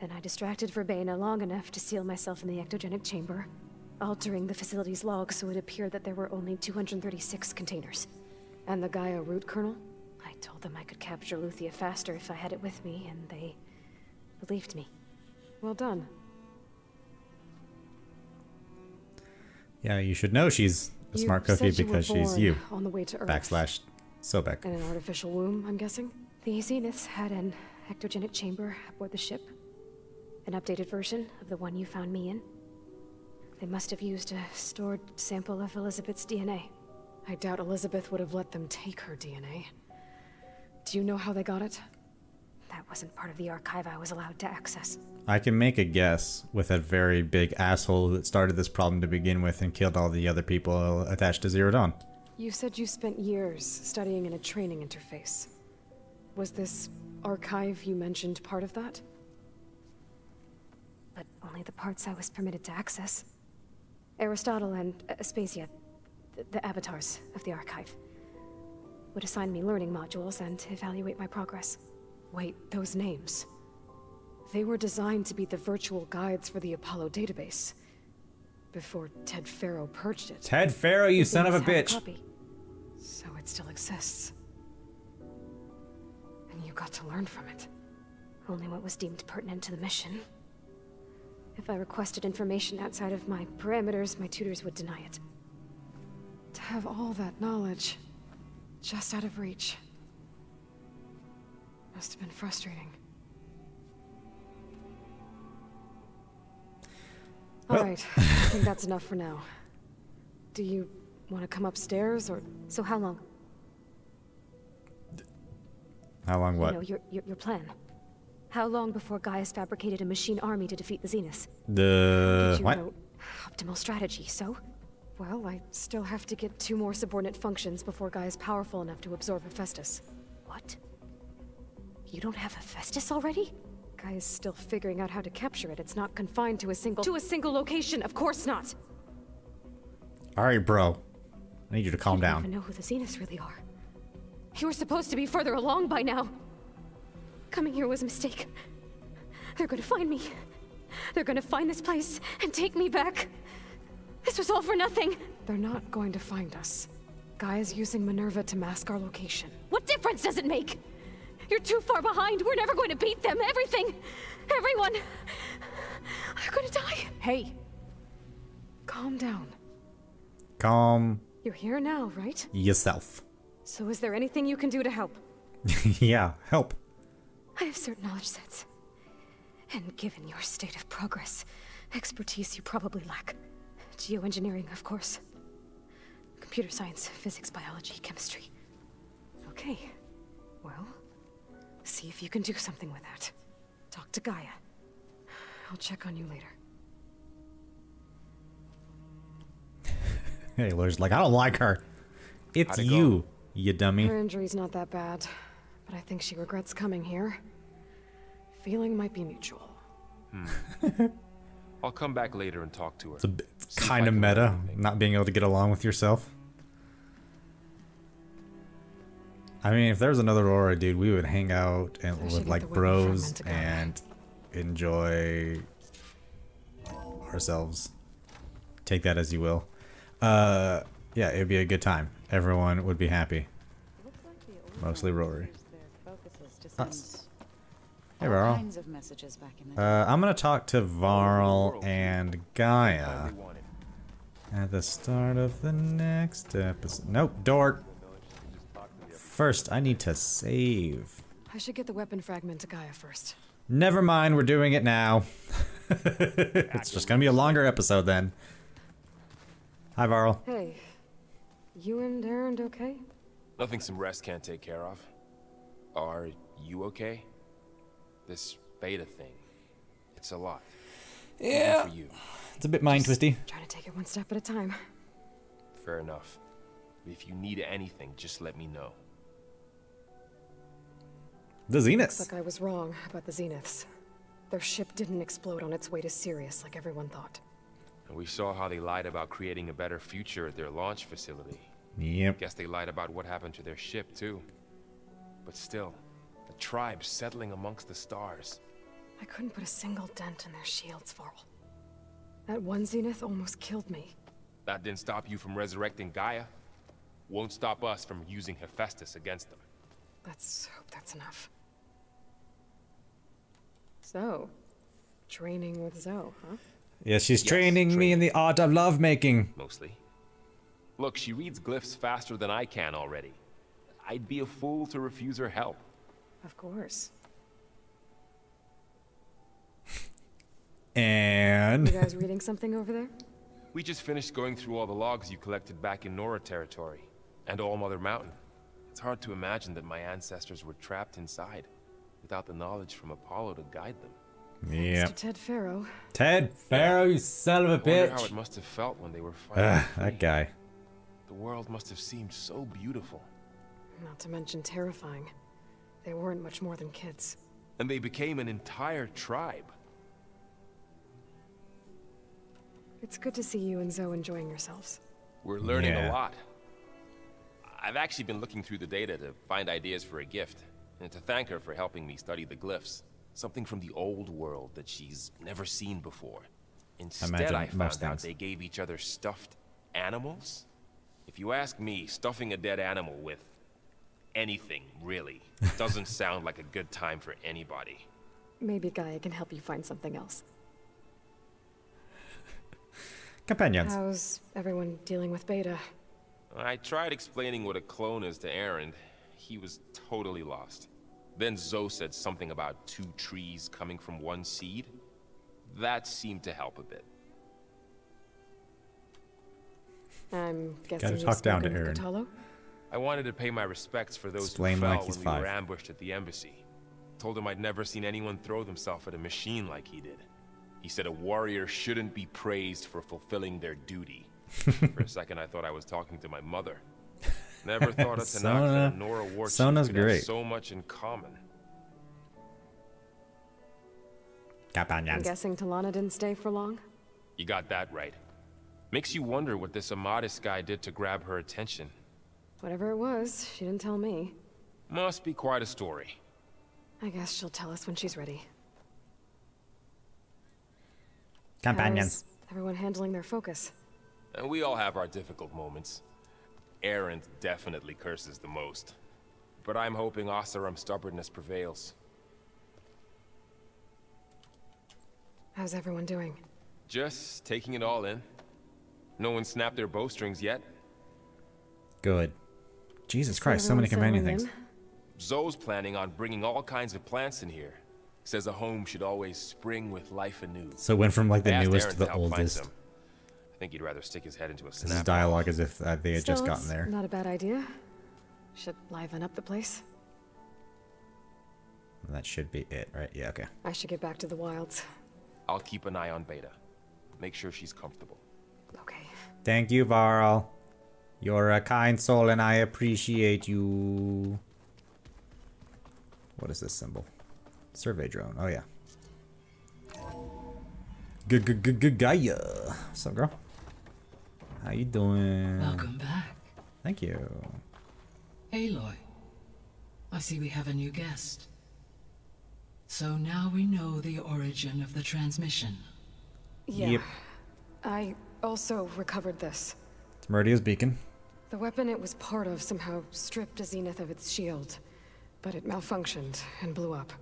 Then I distracted Verbena long enough to seal myself in the ectogenic chamber. altering the facility's log so it appeared that there were only 236 containers. And the Gaia root kernel? I told them I could capture Luthia faster if I had it with me, and they believed me. Well done. Yeah, you should know she's a smart cookie because she's you. On the way to Earth. Backslash Sobek. In an artificial womb, I'm guessing? The Zeniths had an ectogenic chamber aboard the ship. An updated version of the one you found me in. They must have used a stored sample of Elizabeth's DNA. I doubt Elizabeth would have let them take her DNA. Do you know how they got it? That wasn't part of the archive I was allowed to access. I can make a guess with a very big asshole that started this problem to begin with and killed all the other people attached to Zero Dawn. You said you spent years studying in a training interface. Was this archive you mentioned part of that? But only the parts I was permitted to access. Aristotle and Aspasia, the avatars of the archive, would assign me learning modules and evaluate my progress. Wait, those names. They were designed to be the virtual guides for the Apollo database. Before Ted Faro purged it. Ted Faro, you son of a bitch! Copy. So it still exists. And you got to learn from it. Only what was deemed pertinent to the mission. If I requested information outside of my parameters, my tutors would deny it. To have all that knowledge, just out of reach, must have been frustrating. Well. Alright, I think that's enough for now. Do you want to come upstairs, or... So how long? How long what? You know, your plan. How long before Gaia's fabricated a machine army to defeat the Zeniths? What? Wrote, optimal strategy, so? Well, I still have to get 2 more subordinate functions before Gaia's powerful enough to absorb Hephaestus. What? You don't have Hephaestus already? Gaia's still figuring out how to capture it. It's not confined to a single location, of course not! Alright, bro. I need you to calm down. I don't even know who the Zeniths really are. You were supposed to be further along by now. Coming here was a mistake. They're gonna find me. They're gonna find this place and take me back. This was all for nothing. They're not going to find us. Gaia's using Minerva to mask our location. What difference does it make? You're too far behind. We're never going to beat them. Everything. Everyone. They're gonna die. Hey. Calm down. Calm. You're here now, right? Yourself. So is there anything you can do to help? Yeah, help. I have certain knowledge sets. And given your state of progress, expertise you probably lack. Geoengineering, of course. Computer science, physics, biology, chemistry. Okay. Well, see if you can do something with that. Talk to Gaia. I'll check on you later. Hey, Aloy's like, I don't like her. It's you, you dummy. Her injury's not that bad, but I think she regrets coming here. Feeling might be mutual. I'll come back later and talk to her. It's kind of meta, not being able to get along with yourself. I mean, if there was another Aurora, dude, we would hang out and with like bros and enjoy ourselves. Take that as you will. Yeah, it would be a good time. Everyone would be happy. Mostly Rory. Us. Hey, Varl. I'm gonna talk to Varl and Gaia at the start of the next episode. Nope, Dort. First, I need to save. I should get the weapon fragment to Gaia first. Never mind, we're doing it now. It's just gonna be a longer episode then. Hi, Varl. Hey, you and Aaron okay? Nothing some rest can't take care of. Are you okay? This beta thing, it's a lot. Yeah, for you. It's a bit mind twisty. Trying to take it one step at a time. Fair enough. If you need anything, just let me know. The Zeniths. Looks like I was wrong about the Zeniths. Their ship didn't explode on its way to Sirius like everyone thought. And we saw how they lied about creating a better future at their launch facility. Yep. Guess they lied about what happened to their ship, too. But still, the tribe settling amongst the stars. I couldn't put a single dent in their shields, Varl. That one Zenith almost killed me. That didn't stop you from resurrecting Gaia. Won't stop us from using Hephaestus against them. Let's hope that's enough. So, training with Zoe, huh? Yes, she's training me in the art of lovemaking. Mostly. Look, she reads glyphs faster than I can already. I'd be a fool to refuse her help. Of course. And... You guys reading something over there? We just finished going through all the logs you collected back in Nora territory, and All Mother Mountain. It's hard to imagine that my ancestors were trapped inside, without the knowledge from Apollo to guide them. Yeah. Ted Faro. Ted Faro, you son of a I bitch. wonder how it must have felt when they were finally free. That guy. The world must have seemed so beautiful. Not to mention terrifying. They weren't much more than kids. And they became an entire tribe. It's good to see you and Zoe enjoying yourselves. We're learning a lot. I've actually been looking through the data to find ideas for a gift, and to thank her for helping me study the glyphs. Something from the old world that she's never seen before. Instead, I found out they gave each other stuffed animals. If you ask me, stuffing a dead animal with anything, really, doesn't sound like a good time for anybody. Maybe Gaia can help you find something else. Companions. How's everyone dealing with Beta? I tried explaining what a clone is to Aaron. He was totally lost. Then Zoe said something about 2 trees coming from 1 seed. That seemed to help a bit. I'm guessing Gotta talk down to Aaron. I wanted to pay my respects for those Explain who fell like he's when 5. we were ambushed at the embassy. Told him I'd never seen anyone throw themselves at a machine like he did. He said a warrior shouldn't be praised for fulfilling their duty. For a second I thought I was talking to my mother. Never thought of Tanaka and Nora War Sona's could great. have so much in common. I'm guessing Talana didn't stay for long? You got that right. Makes you wonder what this Amadis guy did to grab her attention. Whatever it was, she didn't tell me. Must be quite a story. I guess she'll tell us when she's ready. Companions. How's everyone handling their focus? And we all have our difficult moments. Aaron definitely curses the most. But I'm hoping Oseram's stubbornness prevails. How's everyone doing? Just taking it all in. No one snapped their bowstrings yet. Good. Jesus Christ, so many companion things. Zoe's planning on bringing all kinds of plants in here. Says a home should always spring with life anew. So it went from like the I asked newest Aaron to the help find oldest. some. I think he'd rather stick his head into a This is snap. dialogue as if they had just gotten there. Not a bad idea. Should liven up the place. And that should be it, right? Yeah, okay. I should get back to the wilds. I'll keep an eye on Beta. Make sure she's comfortable. Okay. Thank you, Varl. You're a kind soul and I appreciate you. What is this symbol? Survey drone. Oh, yeah. Gaia. What's up, girl? How you doing? Welcome back. Thank you. Aloy, I see we have a new guest. So now we know the origin of the transmission. Yeah. Yep. I also recovered this. It's Meridia's beacon. The weapon it was part of somehow stripped a Zenith of its shield, but it malfunctioned and blew up.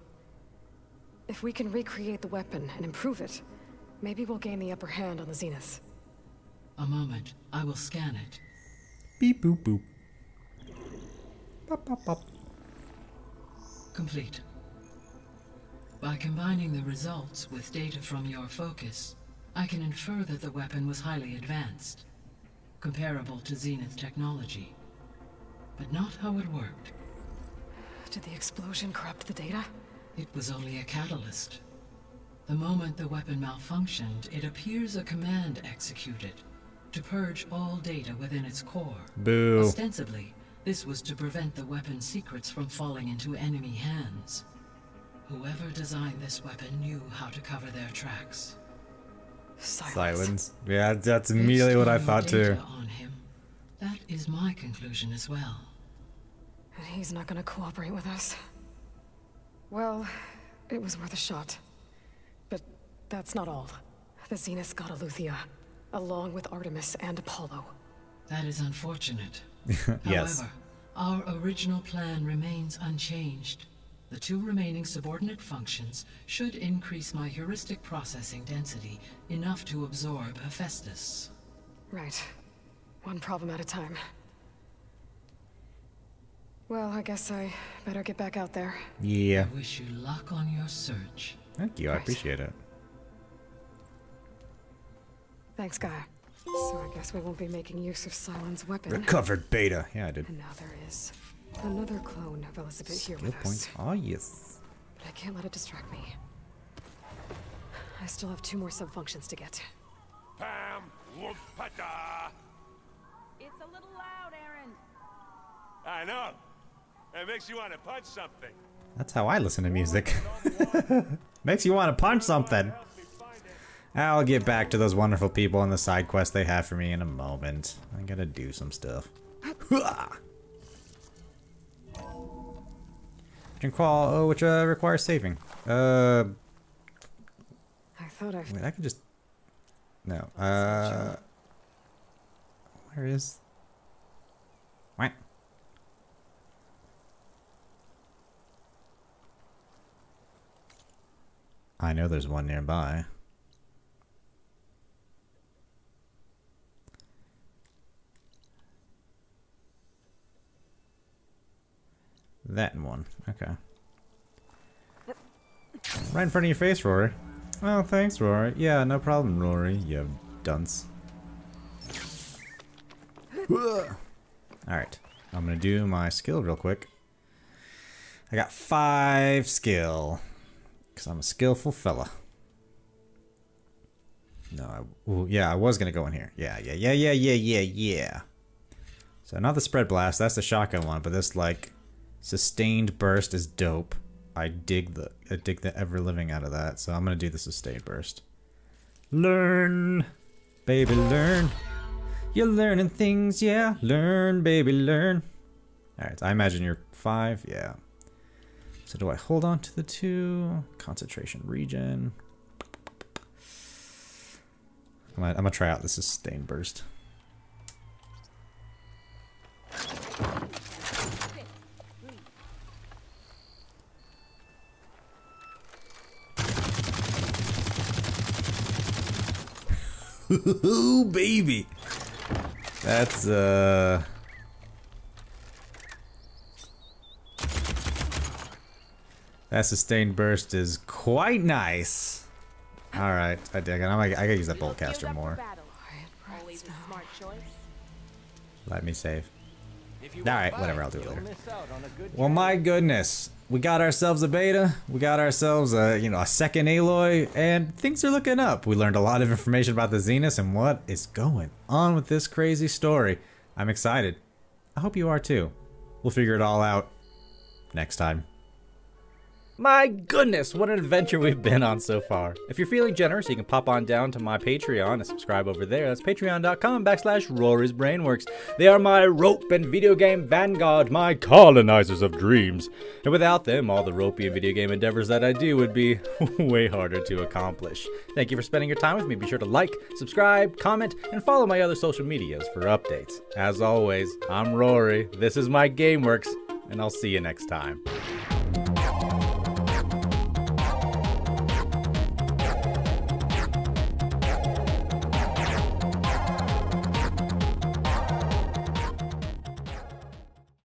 If we can recreate the weapon and improve it, maybe we'll gain the upper hand on the Zeniths. A moment, I will scan it. Beep boop boop. Pop pop pop. Complete. By combining the results with data from your focus, I can infer that the weapon was highly advanced, comparable to Zenith technology, but not how it worked. Did the explosion corrupt the data? It was only a catalyst. The moment the weapon malfunctioned, it appears a command executed to purge all data within its core. Boo. Ostensibly, this was to prevent the weapon's secrets from falling into enemy hands. Whoever designed this weapon knew how to cover their tracks. Silence. Yeah, that's immediately what I thought too. On him. That is my conclusion as well. And he's not gonna cooperate with us. Well, it was worth a shot. But that's not all. The Zenith got Aletheia, along with Artemis and Apollo. That is unfortunate. Yes. However, our original plan remains unchanged. The 2 remaining subordinate functions should increase my heuristic processing density enough to absorb Hephaestus. Right. One problem at a time. Well, I guess I better get back out there. Yeah. I wish you luck on your search. Thank you, I appreciate it. Thanks, Gaia. So I guess we won't be making use of Cylon's weapon. Recovered beta. Yeah, I did. And now there is another clone of Elizabeth here Skill with points. us. Oh, yes. But I can't let it distract me. I still have 2 more sub-functions to get. Pam Whoopata. It's a little loud, Aaron. I know. It makes you want to punch something. That's how I listen to music. Makes you want to punch something. I'll get back to those wonderful people and the side quest they have for me in a moment. I gotta do some stuff. Which requires saving. I thought Wait, I could just... No. Where is... What? I know there's one nearby. That one. Okay. Right in front of your face, Rory. Oh, thanks, Rory. Yeah, no problem, Rory, you dunce. Alright. I'm gonna do my skill real quick. I got 5 skill. Because I'm a skillful fella. No, yeah, I was gonna go in here. Yeah. So not the spread blast, that's the shotgun one, but this, like, sustained burst is dope. I dig the ever living out of that, so I'm gonna do the sustained burst. Learn, baby, learn. You're learning things, yeah. Learn, baby, learn. Alright, I imagine you're 5, yeah. So do I hold on to the 2? Concentration regen. I'm gonna try out the sustained burst. Ooh, baby. That's that sustained burst is quite nice. All right, I dig it. I gotta use that bolt caster more. Let me save. All right, whatever. I'll do it later. Well, my goodness, we got ourselves a beta. We got ourselves a a second Aloy, and things are looking up. We learned a lot of information about the Zenith and what is going on with this crazy story. I'm excited. I hope you are too. We'll figure it all out next time. My goodness, what an adventure we've been on so far. If you're feeling generous, you can pop on down to my Patreon and subscribe over there. That's patreon.com/Rory'sBrainworks. They are my rope and video game vanguard, my colonizers of dreams. And without them, all the ropey and video game endeavors that I do would be way harder to accomplish. Thank you for spending your time with me. Be sure to like, subscribe, comment, and follow my other social medias for updates. As always, I'm Rory, this is my GameWorks, and I'll see you next time.